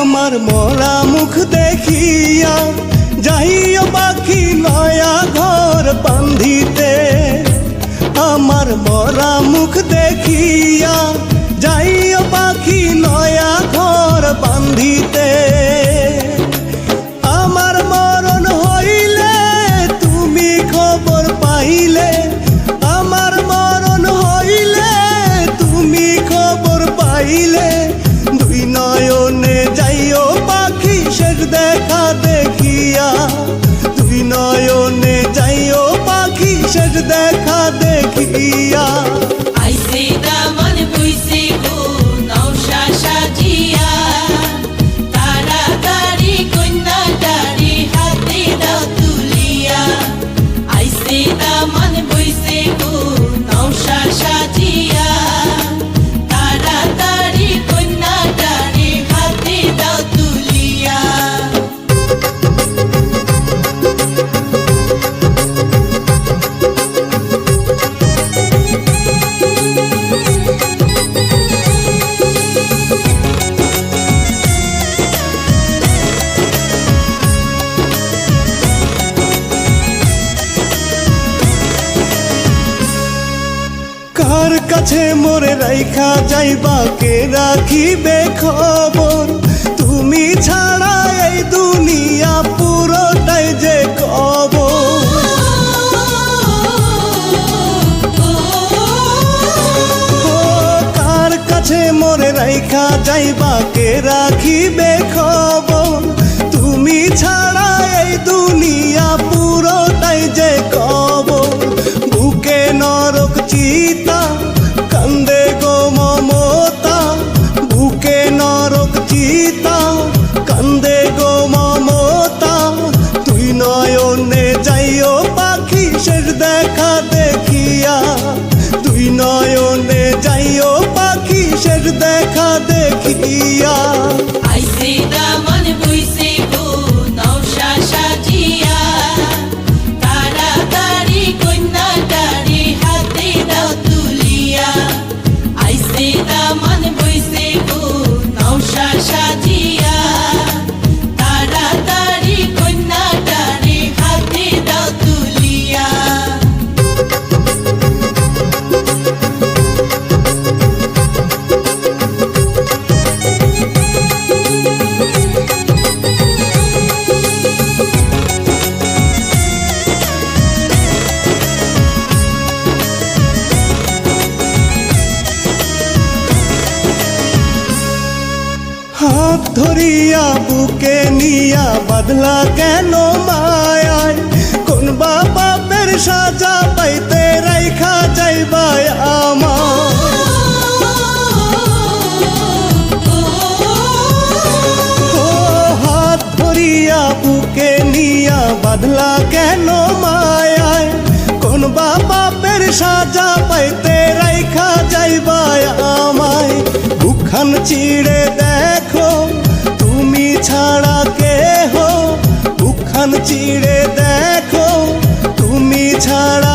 আমার মরা মুখ দেখিয়া যাইও পাখি নয়া ঘর বান্ধিতে। আমার মরা মুখ দেখিয়া যাইও পাখি নয়া ঘর বান্ধিতে। আমার মরণ হইলে তুমি খবর পাইলে, আমার মরণ হইলে তুমি খবর পাইলে। দুই নয়নে যাইও পাখি শেষ দেখা দেখিয়া, দুই নয়নে যাইও পাখি শেষ দেখা দেখিয়া। আইছে দামন বইছে গো নওশা সাজিয়া, তাড়াতাড়ি কন্যাটারে হাতে দাও তুলিয়া। আইছে দামন বইছে গো নওশা সাজিয়া, তাড়াতাড়ি কন্যাটারে হাতে দাও তুলিয়া। কার কাছে মোরে রাইখা যাইবা, কে রাখিবে খবর? তুমি ছাড়া এই দুনিয়া পুরোটাই যে কবর। ও কার কাছে মোরে রাইখা যাইবা, কে রাখিবে খবর? তুমি ছাড়া এই দুনিয়া পুরোটাই যে কবর। বুকে নরক চিতা কান্দে গো মমতা, বুকে নরক চিতা কান্দে গো মমতা। তুই নয়নে যাইও পাখি শেষ দেখা দেখিয়া, তুই নয়নে যাইও পাখি শেষ দেখা দেখিয়া। আইছে দামন বইছে গো নওশা সাজিয়া, তাড়াতাড়ি কন্যাটারে হাতে দাও তুলিয়া। আইছে দামন বইছে গো নওশা সাজিয়া, তাড়াতাড়ি কন্যাটারে হাতে দাও তুলিয়া। হাত ধরিয়া বুকে নিয়া বাদলা কেন মায়ায়? কোন বাপের সাজা পাইতে রাইখা যাইবা আমার? ও হাত ধরিয়া বুকে নিয়া বাদলা কেন মায়ায়? কোন বাপের সাজা পাইতে রাইখা যাইবা আমায়? বুকখান চিড়ে দেখো তুমি ছাড়া কেহ, বুকখান চিড়ে দেখো তুমি ছাড়া